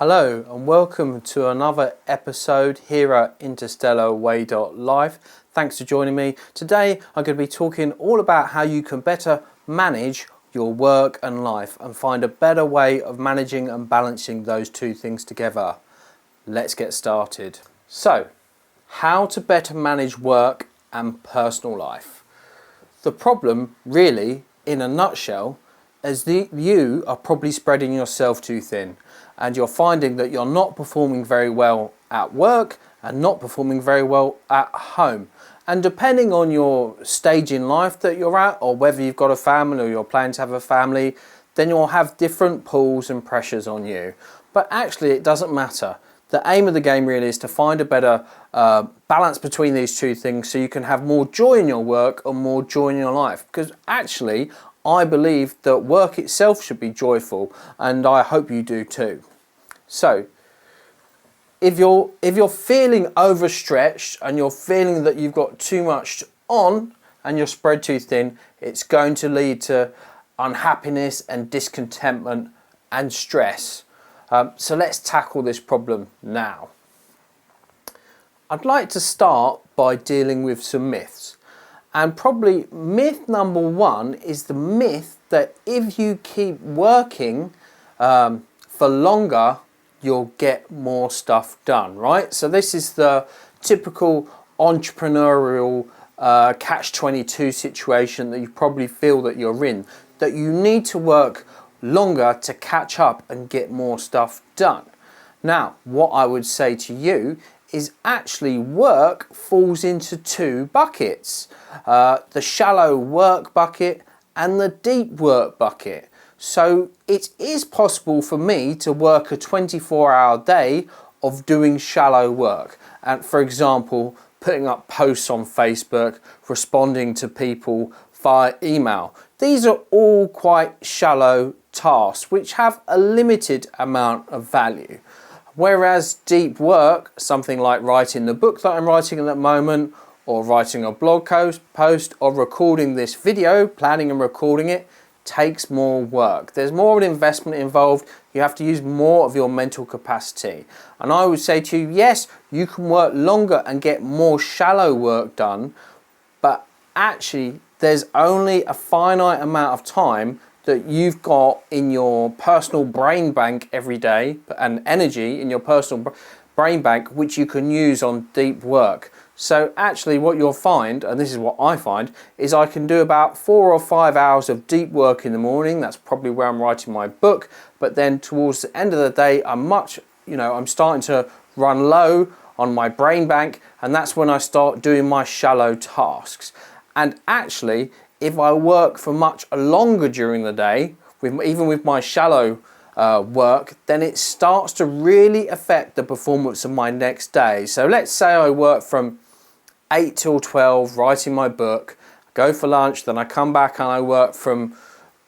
Hello and welcome to another episode here at interstellarway.life. Thanks for joining me. Today I'm going to be talking all about how you can better manage your work and life and find a better way of managing and balancing those two things together. Let's get started. So, how to better manage work and personal life. The problem really, in a nutshell, is that you are probably spreading yourself too thin and you're finding that you're not performing very well at work and not performing very well at home. And depending on your stage in life that you're at, or whether you've got a family or you're planning to have a family, then you'll have different pulls and pressures on you. But actually it doesn't matter. The aim of the game really is to find a better balance between these two things so you can have more joy in your work and more joy in your life. Because actually, I believe that work itself should be joyful, and I hope you do too. So, if you're feeling overstretched and you're feeling that you've got too much on and you're spread too thin, it's going to lead to unhappiness and discontentment and stress. So let's tackle this problem now. I'd like to start by dealing with some myths. And probably myth number one is the myth that if you keep working for longer, you'll get more stuff done, right? So this is the typical entrepreneurial catch-22 situation that you probably feel that you're in, that you need to work longer to catch up and get more stuff done. Now, what I would say to you is actually work falls into two buckets, the shallow work bucket and the deep work bucket. So it is possible for me to work a 24-hour day of doing shallow work. And for example, putting up posts on Facebook, responding to people via email. These are all quite shallow tasks which have a limited amount of value. Whereas deep work, something like writing the book that I'm writing at the moment, or writing a blog post, or recording this video, planning and recording it, takes more work. There's more of an investment involved. You have to use more of your mental capacity. And I would say to you, yes, you can work longer and get more shallow work done, but actually there's only a finite amount of time that you've got in your personal brain bank every day, and energy in your personal brain bank which you can use on deep work. So actually what you'll find, and this is what I find, is I can do about 4 or 5 hours of deep work in the morning. That's probably where I'm writing my book. But then towards the end of the day, I'm starting to run low on my brain bank, and that's when I start doing my shallow tasks. And actually, if I work for much longer during the day, even with my shallow work, then it starts to really affect the performance of my next day. So let's say I work from 8 till 12 writing my book, go for lunch, then I come back and I work from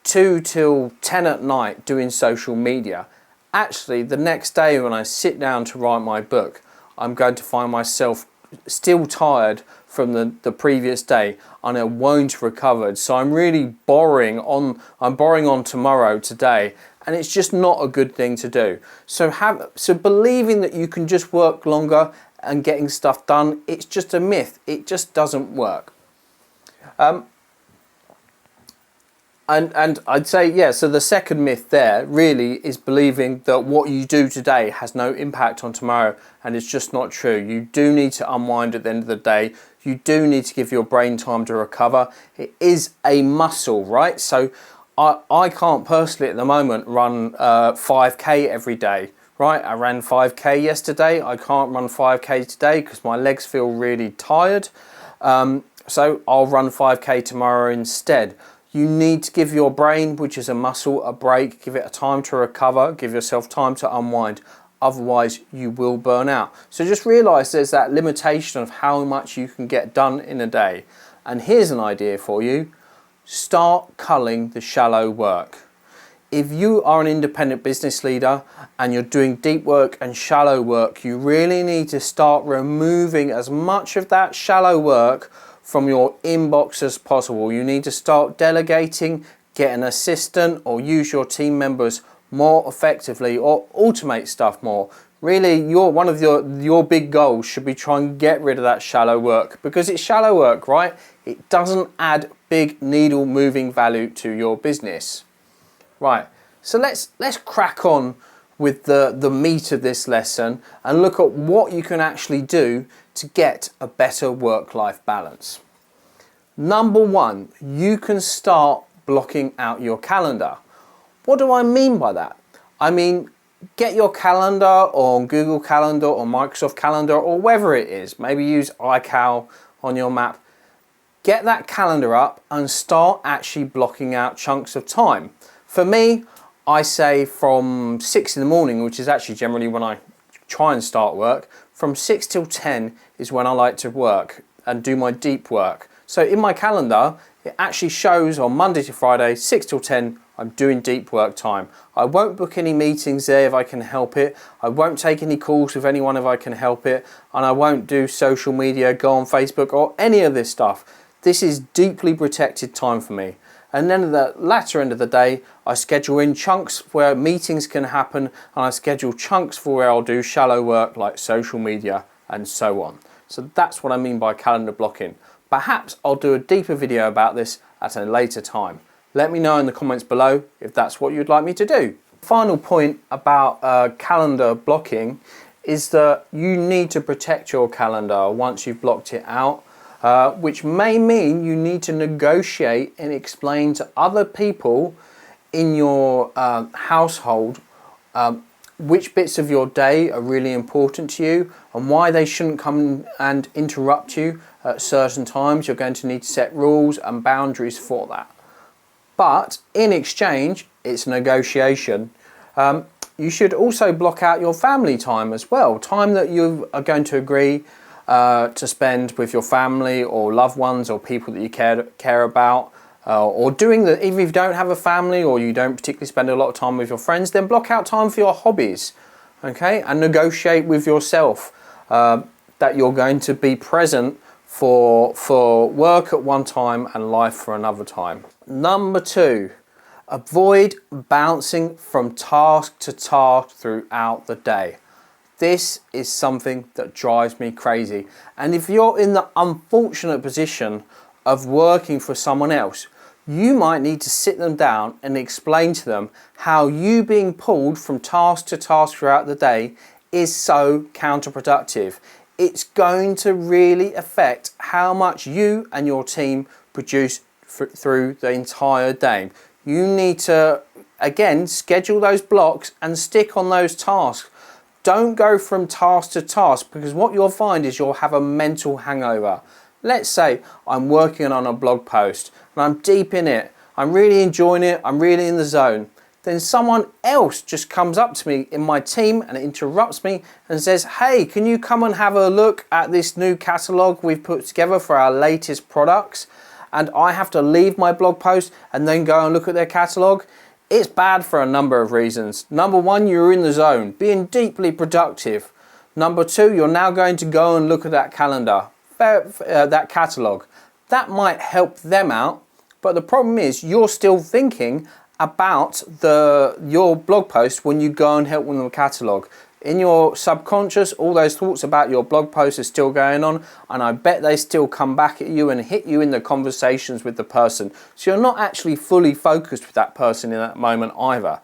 2 till 10 at night doing social media. Actually, the next day when I sit down to write my book, I'm going to find myself still tired from the previous day and I won't recover. So I'm really borrowing on tomorrow today, and it's just not a good thing to do. So believing that you can just work longer and getting stuff done, it's just a myth. It just doesn't work. And I'd say, yeah, so the second myth there really is believing that what you do today has no impact on tomorrow, and it's just not true. You do need to unwind at the end of the day. You do need to give your brain time to recover. It is a muscle, right? So I can't personally at the moment run 5K every day, right? I ran 5K yesterday. I can't run 5K today because my legs feel really tired. So I'll run 5K tomorrow instead. You need to give your brain, which is a muscle, a break, give it a time to recover, give yourself time to unwind. Otherwise, you will burn out. So just realize there's that limitation of how much you can get done in a day. And here's an idea for you. Start culling the shallow work. If you are an independent business leader and you're doing deep work and shallow work, you really need to start removing as much of that shallow work from your inbox as possible. You need to start delegating, get an assistant, or use your team members more effectively or automate stuff more. Really, one of your big goals should be trying to get rid of that shallow work, because it's shallow work, right? It doesn't add big needle moving value to your business. Right, so let's crack on with the meat of this lesson and look at what you can actually do to get a better work-life balance. Number one, you can start blocking out your calendar. What do I mean by that? I mean, get your calendar on Google Calendar or Microsoft Calendar or wherever it is. Maybe use iCal on your map. Get that calendar up and start actually blocking out chunks of time. For me, I say from 6 in the morning, which is actually generally when I try and start work, from 6 till 10 is when I like to work and do my deep work. So in my calendar, it actually shows on Monday to Friday, 6 till 10, I'm doing deep work time. I won't book any meetings there if I can help it. I won't take any calls with anyone if I can help it. And I won't do social media, go on Facebook or any of this stuff. This is deeply protected time for me. And then at the latter end of the day, I schedule in chunks where meetings can happen, and I schedule chunks for where I'll do shallow work like social media and so on. So that's what I mean by calendar blocking. Perhaps I'll do a deeper video about this at a later time. Let me know in the comments below if that's what you'd like me to do. Final point about calendar blocking is that you need to protect your calendar once you've blocked it out. Which may mean you need to negotiate and explain to other people in your household which bits of your day are really important to you and why they shouldn't come and interrupt you at certain times. You're going to need to set rules and boundaries for that. But in exchange, it's negotiation. You should also block out your family time as well, time that you are going to agree to spend with your family or loved ones or people that you care about, or doing the, even if you don't have a family or you don't particularly spend a lot of time with your friends, then block out time for your hobbies, okay, and negotiate with yourself that you're going to be present for work at one time and life for another time. Number two, avoid bouncing from task to task throughout the day. This is something that drives me crazy. And if you're in the unfortunate position of working for someone else, you might need to sit them down and explain to them how you being pulled from task to task throughout the day is so counterproductive. It's going to really affect how much you and your team produce through the entire day. You need to, again, schedule those blocks and stick on those tasks. Don't go from task to task, because what you'll find is you'll have a mental hangover. Let's say I'm working on a blog post and I'm deep in it. I'm really enjoying it. I'm really in the zone. Then someone else just comes up to me in my team and interrupts me and says, hey, can you come and have a look at this new catalog we've put together for our latest products? And I have to leave my blog post and then go and look at their catalog. It's bad for a number of reasons. Number one, you're in the zone, being deeply productive. Number two, you're now going to go and look at that calendar, that catalog. That might help them out, but the problem is you're still thinking about your blog post when you go and help them with the catalog. In your subconscious, all those thoughts about your blog post are still going on, and I bet they still come back at you and hit you in the conversations with the person. So you're not actually fully focused with that person in that moment either.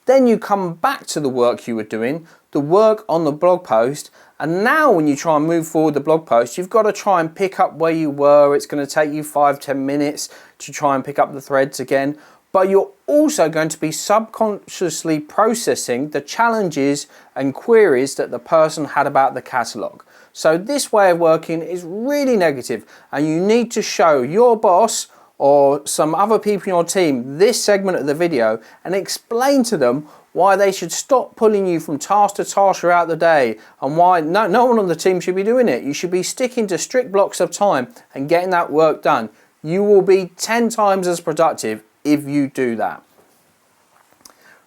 Then you come back to the work you were doing, the work on the blog post, and now when you try and move forward the blog post, you've got to try and pick up where you were. It's going to take you 5-10 minutes to try and pick up the threads again. But you're also going to be subconsciously processing the challenges and queries that the person had about the catalog. So this way of working is really negative, and you need to show your boss or some other people in your team this segment of the video and explain to them why they should stop pulling you from task to task throughout the day, and why no one on the team should be doing it. You should be sticking to strict blocks of time and getting that work done. You will be 10 times as productive if you do that.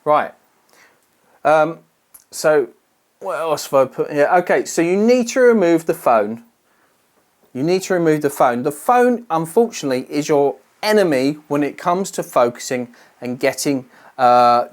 Right. So what else have I put here? Okay, so you need to remove the phone. You need to remove the phone. The phone, unfortunately, is your enemy when it comes to focusing and getting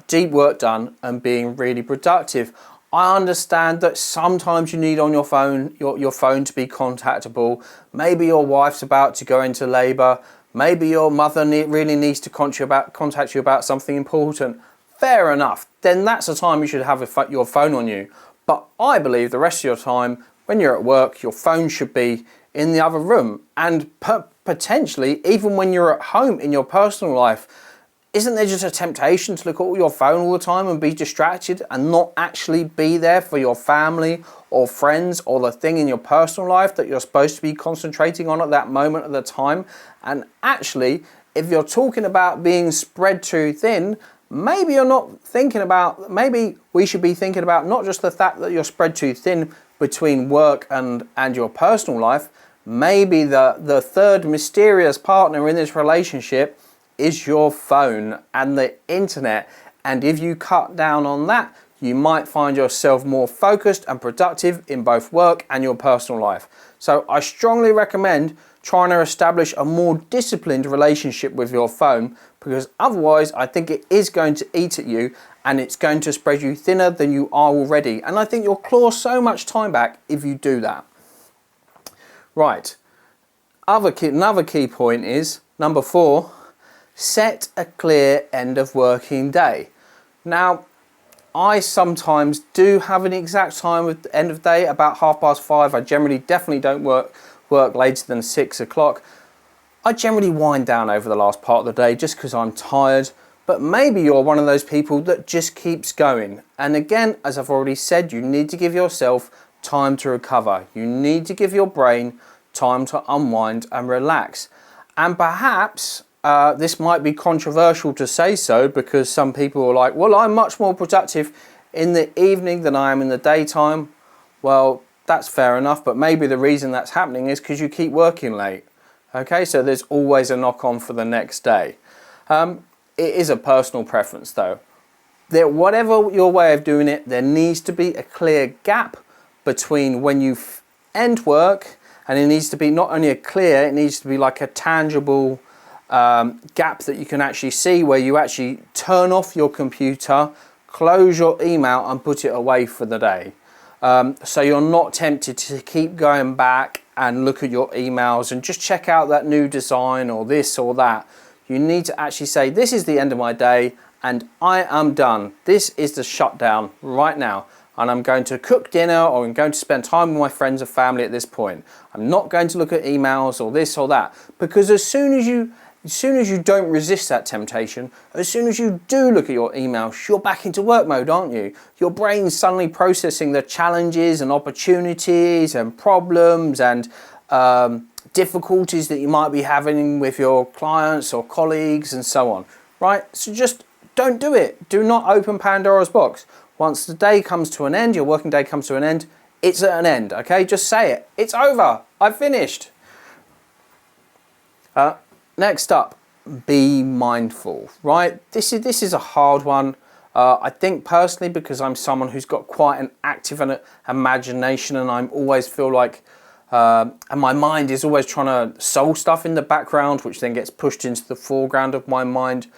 deep work done and being really productive. I understand that sometimes you need on your phone, your phone to be contactable. Maybe your wife's about to go into labour. Maybe your mother really needs to contact you about something important. Fair enough. Then that's the time you should have your phone on you. But I believe the rest of your time, when you're at work, your phone should be in the other room. And potentially, even when you're at home in your personal life, isn't there just a temptation to look at your phone all the time and be distracted and not actually be there for your family or friends or the thing in your personal life that you're supposed to be concentrating on at that moment at the time? And actually, if you're talking about being spread too thin, maybe we should be thinking about not just the fact that you're spread too thin between work and your personal life. Maybe the third mysterious partner in this relationship is your phone and the internet. And if you cut down on that, you might find yourself more focused and productive in both work and your personal life. So I strongly recommend trying to establish a more disciplined relationship with your phone, because otherwise I think it is going to eat at you and it's going to spread you thinner than you are already. And I think you'll claw so much time back if you do that. Right, another key point is number 4, set a clear end of working day. Now, I sometimes do have an exact time at the end of the day, about 5:30. I definitely don't work later than 6 o'clock. I generally wind down over the last part of the day just because I'm tired, but maybe you're one of those people that just keeps going. And again, as I've already said, you need to give yourself time to recover. You need to give your brain time to unwind and relax. And perhaps this might be controversial to say so, because some people are like, well, I'm much more productive in the evening than I am in the daytime. Well, that's fair enough, but maybe the reason that's happening is because you keep working late. Okay, so there's always a knock-on for the next day. It is a personal preference though. Whatever your way of doing it, there needs to be a clear gap between when you end work, and it needs to be not only it needs to be like a tangible gap that you can actually see, where you actually turn off your computer, close your email and put it away for the day. So you're not tempted to keep going back and look at your emails and just check out that new design or this or that. You need to actually say, this is the end of my day and I am done. This is the shutdown right now. And I'm going to cook dinner, or I'm going to spend time with my friends and family at this point. I'm not going to look at emails or this or that, because as soon as you don't resist that temptation, as soon as you do look at your emails, you're back into work mode, aren't you? Your brain's suddenly processing the challenges and opportunities and problems and difficulties that you might be having with your clients or colleagues and so on, right? So just don't do it. Do not open Pandora's box. Once the day comes to an end, your working day comes to an end, it's at an end, okay? Just say it. It's over. I've finished. Next up, be mindful, right? This is a hard one. I think personally, because I'm someone who's got quite an active imagination, and I'm always feel like, and my mind is always trying to solve stuff in the background, which then gets pushed into the foreground of my mind.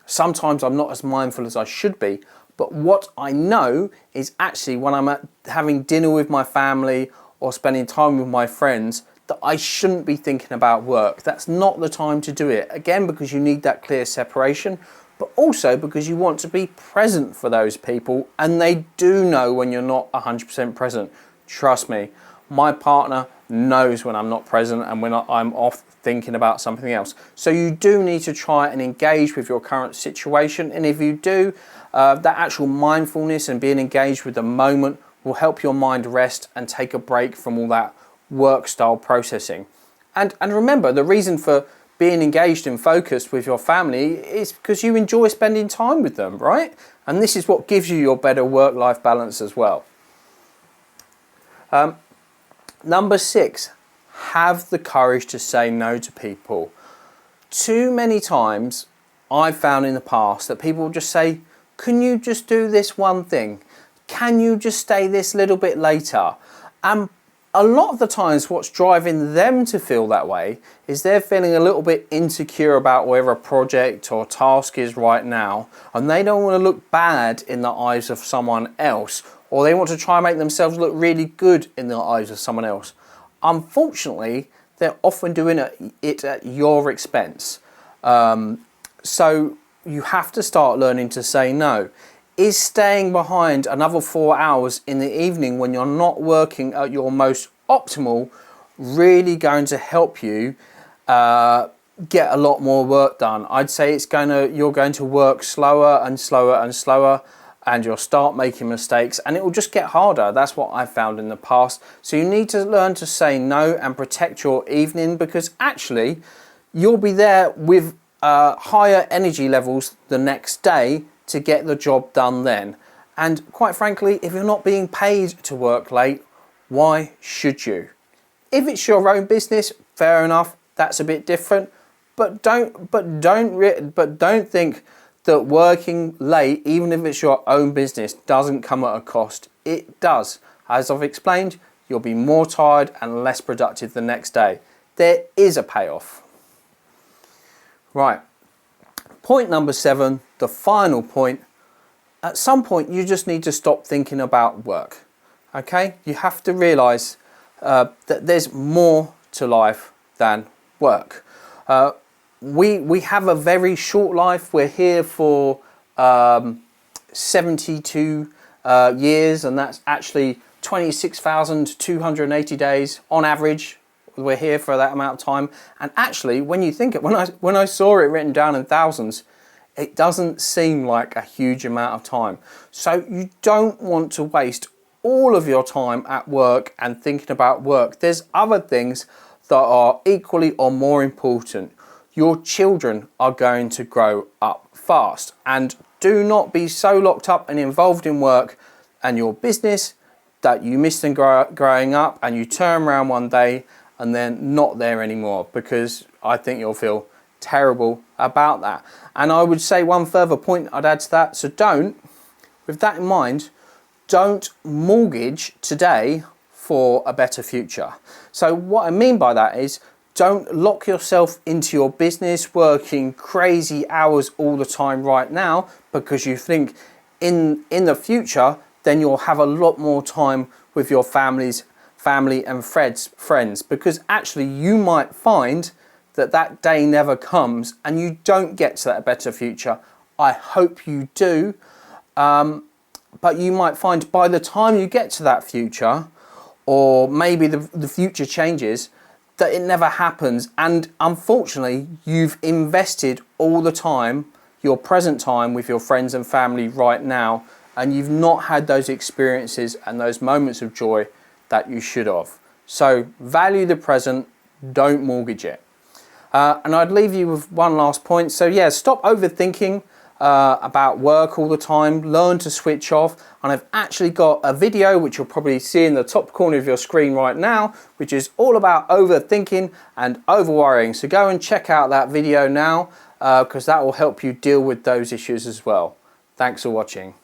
Sometimes I'm not as mindful as I should be. But what I know is actually when I'm having dinner with my family or spending time with my friends, that I shouldn't be thinking about work. That's not the time to do it. Again, because you need that clear separation, but also because you want to be present for those people, and they do know when you're not 100% present. Trust me, my partner knows when I'm not present and when I'm off thinking about something else. So you do need to try and engage with your current situation, and if you do, that actual mindfulness and being engaged with the moment will help your mind rest and take a break from all that work style processing. And remember, the reason for being engaged and focused with your family is because you enjoy spending time with them, right? And this is what gives you your better work-life balance as well. Number 6, have the courage to say no to people. Too many times I've found in the past that people will just say, can you just do this one thing? Can you just stay this little bit later? And a lot of the times what's driving them to feel that way is they're feeling a little bit insecure about whatever project or task is right now, and they don't want to look bad in the eyes of someone else, or they want to try and make themselves look really good in the eyes of someone else. Unfortunately, they're often doing it at your expense. So you have to start learning to say no. Is staying behind another 4 hours in the evening when you're not working at your most optimal really going to help you get a lot more work done? I'd say you're going to work slower and slower and slower, and you'll start making mistakes, and it will just get harder. That's what I've found in the past. So you need to learn to say no and protect your evening, because actually you'll be there with higher energy levels the next day to get the job done then. And quite frankly, if you're not being paid to work late, why should you? If it's your own business, fair enough, that's a bit different. But don't think that working late, even if it's your own business, doesn't come at a cost. It does. As I've explained, you'll be more tired and less productive the next day. There is a payoff. Right. Point number 7, the final point. At some point, you just need to stop thinking about work. Okay? You have to realize that there's more to life than work. We have a very short life. We're here for 72 years, and that's actually 26,280 days on average. We're here for that amount of time. And actually, when you think it, when I saw it written down in thousands, it doesn't seem like a huge amount of time. So you don't want to waste all of your time at work and thinking about work. There's other things that are equally or more important. Your children are going to grow up fast, and do not be so locked up and involved in work and your business that you miss them growing up and you turn around one day and they're not there anymore, because I think you'll feel terrible about that. And I would say one further point I'd add to that. So with that in mind, don't mortgage today for a better future. So what I mean by that is, don't lock yourself into your business working crazy hours all the time right now, because you think in the future then you'll have a lot more time with your family and friends, because actually you might find that day never comes and you don't get to that better future. I hope you do, but you might find by the time you get to that future, or maybe the future changes, that it never happens, and unfortunately you've invested all the time, your present time, with your friends and family right now, and you've not had those experiences and those moments of joy that you should have. So value the present, don't mortgage it. And I'd leave you with one last point. So yeah, stop overthinking about work all the time. Learn to switch off. And I've actually got a video which you'll probably see in the top corner of your screen right now, which is all about overthinking and over worrying. So go and check out that video now, because that will help you deal with those issues as well. Thanks for watching.